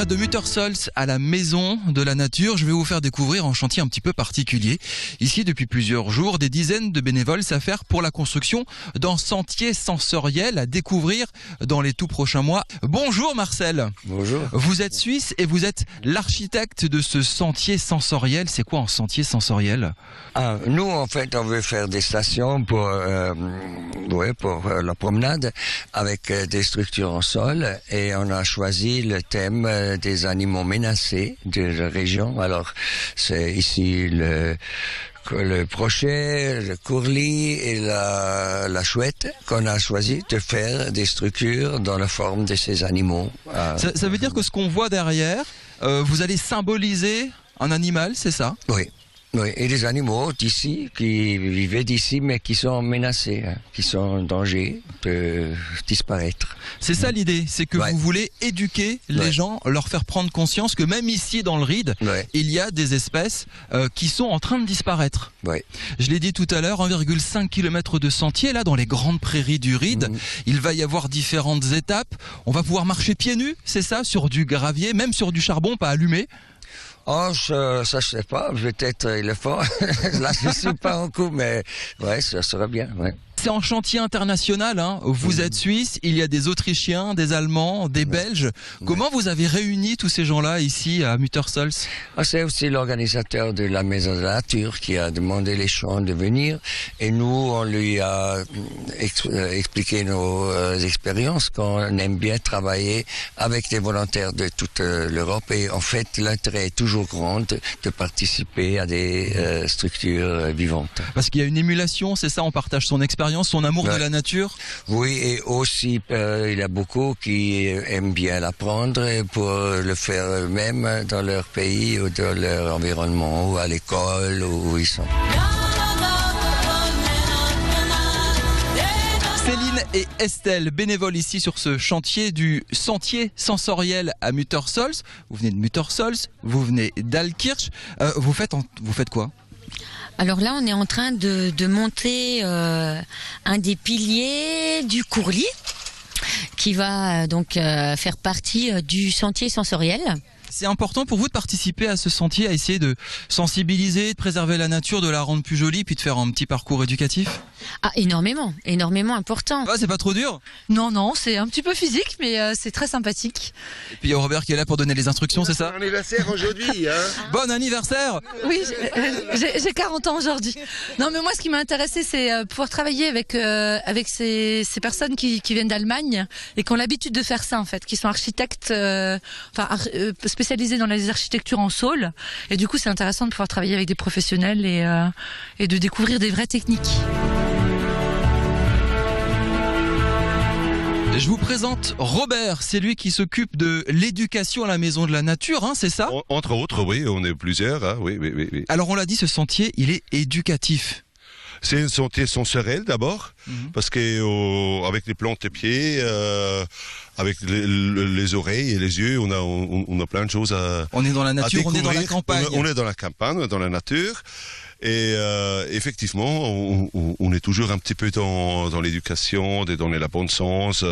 Près de Muttersols, à la Maison de la Nature, je vais vous faire découvrir un chantier un petit peu particulier. Ici, depuis plusieurs jours, des dizaines de bénévoles s'affairent pour la construction d'un sentier sensoriel à découvrir dans les tout prochains mois. Bonjour Marcel. Bonjour. Vous êtes suisse et vous êtes l'architecte de ce sentier sensoriel. C'est quoi un sentier sensoriel ? Nous, en fait, on veut faire des stations pour la promenade avec des structures en sol et on a choisi le thème des animaux menacés de la région. Alors, c'est ici le brochet, le courlis et la chouette qu'on a choisi de faire des structures dans la forme de ces animaux. Ça veut dire que ce qu'on voit derrière, vous allez symboliser un animal, c'est ça ? Oui. Oui, et des animaux d'ici, qui vivaient d'ici, mais qui sont menacés, qui sont en danger de disparaître. C'est ça l'idée, c'est que vous voulez éduquer les gens, leur faire prendre conscience que même ici dans le Ride, il y a des espèces qui sont en train de disparaître. Je l'ai dit tout à l'heure, 1,5 km de sentier, là dans les grandes prairies du Ride. Il va y avoir différentes étapes. On va pouvoir marcher pieds nus, c'est ça, sur du gravier, même sur du charbon pas allumé. Oh, ça je sais pas, peut-être il le faut. Là, je suis pas en coup, mais ouais, ça serait bien, ouais. C'est un chantier international, hein. Vous êtes suisse, il y a des Autrichiens, des Allemands, des Belges. Comment vous avez réuni tous ces gens-là ici à Muttersols ? C'est aussi l'organisateur de la Maison de la Nature qui a demandé les gens de venir et nous, on lui a expliqué nos expériences, qu'on aime bien travailler avec des volontaires de toute l'Europe et en fait, l'intérêt est toujours grand de participer à des structures vivantes. Parce qu'il y a une émulation, c'est ça, on partage son expérience, son amour de la nature. Oui, et aussi il y a beaucoup qui aiment bien l'apprendre pour le faire eux-mêmes dans leur pays ou dans leur environnement ou à l'école où ils sont. Céline et Estelle, bénévoles ici sur ce chantier du sentier sensoriel à Muttersols. Vous venez de Muttersols, vous venez d'Altkirch. Vous faites quoi ? Alors là, on est en train de monter un des piliers du courlis qui va donc faire partie du sentier sensoriel. C'est important pour vous de participer à ce sentier, à essayer de sensibiliser, de préserver la nature, de la rendre plus jolie, puis de faire un petit parcours éducatif ? Ah, énormément important. C'est pas trop dur ? Non, c'est un petit peu physique, mais c'est très sympathique. Et puis il y a Robert qui est là pour donner les instructions, c'est ça ? Bon anniversaire aujourd'hui, hein. Bon anniversaire ! Oui, j'ai 40 ans aujourd'hui. Non, mais moi, ce qui m'a intéressé, c'est pouvoir travailler avec ces personnes qui viennent d'Allemagne et qui ont l'habitude de faire ça, en fait, qui sont architectes, spécialisés dans les architectures en saule. Et du coup, c'est intéressant de pouvoir travailler avec des professionnels et de découvrir des vraies techniques. Je vous présente Robert, c'est lui qui s'occupe de l'éducation à la Maison de la Nature, hein, c'est ça ? Entre autres, oui, on est plusieurs, hein, oui. Alors on l'a dit, ce sentier, il est éducatif. C'est un sentier sensoriel d'abord, parce que avec les plantes des pieds, avec les oreilles et les yeux, on a plein de choses à On est dans la nature, on est dans la campagne. On est dans la campagne, dans la nature. Et effectivement, on est toujours un petit peu dans l'éducation, de donner la bonne sens.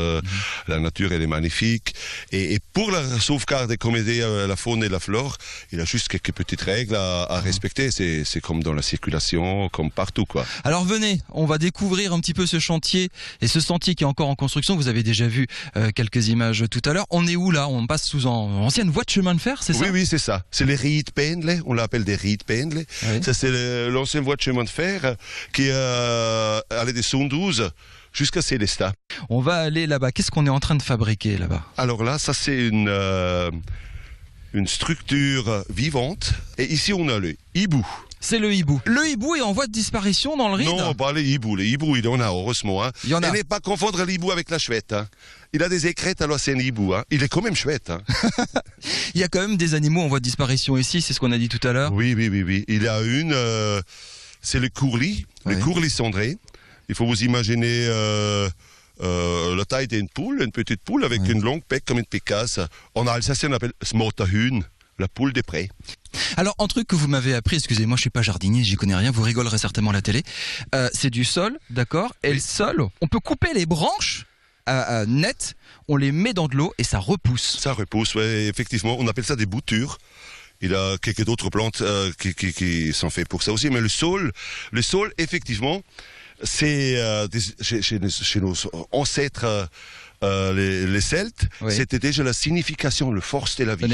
La nature, elle est magnifique. Et pour la sauvegarde et comméder la faune et la flore, il y a juste quelques petites règles à respecter. C'est comme dans la circulation, comme partout, quoi. Alors venez, on va découvrir un petit peu ce chantier et ce sentier qui est encore en construction. Vous avez déjà vu quelques images tout à l'heure. On est où là ? On passe sous une ancienne voie de chemin de fer, c'est ça ? Oui, c'est ça. C'est les rietpendelen. On l'appelle des rietpendelen. Oui. Ça, c'est l'ancienne voie de chemin de fer qui allait de Sondouze jusqu'à Célestat. On va aller là-bas. Qu'est-ce qu'on est en train de fabriquer là-bas ? Alors là, ça c'est une structure vivante. Et ici, on a le hibou. C'est le hibou. Le hibou est en voie de disparition dans le Ride ? Non, pas les hiboux. Les hiboux, il y en a, heureusement. Hein. Il y en a. Et ne pas confondre l'hibou avec la chouette. Hein. Il a des écrêtes, alors c'est un hibou. Hein. Il est quand même chouette. Hein. Il y a quand même des animaux en voie de disparition ici, c'est ce qu'on a dit tout à l'heure. Oui. Il y a une, c'est le courlis, le courlis cendré. Il faut vous imaginer la taille d'une poule, une petite poule avec une longue bec comme une pécasse. En Alsace, on appelle smotahune, la poule des prés. Alors, un truc que vous m'avez appris, excusez-moi, je suis pas jardinier, j'y connais rien, vous rigolerez certainement à la télé. C'est du sol, d'accord ? Et le sol, on peut couper les branches nettes, on les met dans de l'eau et ça repousse. Ça repousse, ouais, effectivement. On appelle ça des boutures. Il y a quelques autres plantes qui sont faites pour ça aussi. Mais le saule, effectivement, c'est chez nos ancêtres les Celtes, oui. C'était déjà la signification, la force de la vie.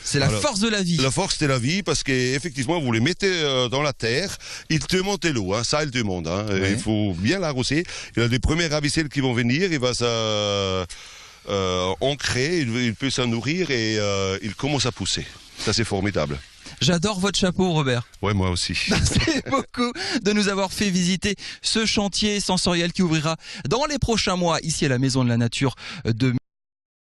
C'est la force de la vie. La force de la vie, parce qu'effectivement, vous les mettez dans la terre, ils demandent l'eau, hein, ça ils demandent. Hein, oui. Il faut bien l'arroser. Il y a des premiers ravicelles qui vont venir, il va ancrer, il peut s'en nourrir et il commence à pousser. Ça c'est formidable. J'adore votre chapeau, Robert. Ouais, moi aussi. Merci beaucoup de nous avoir fait visiter ce chantier sensoriel qui ouvrira dans les prochains mois ici à la Maison de la Nature de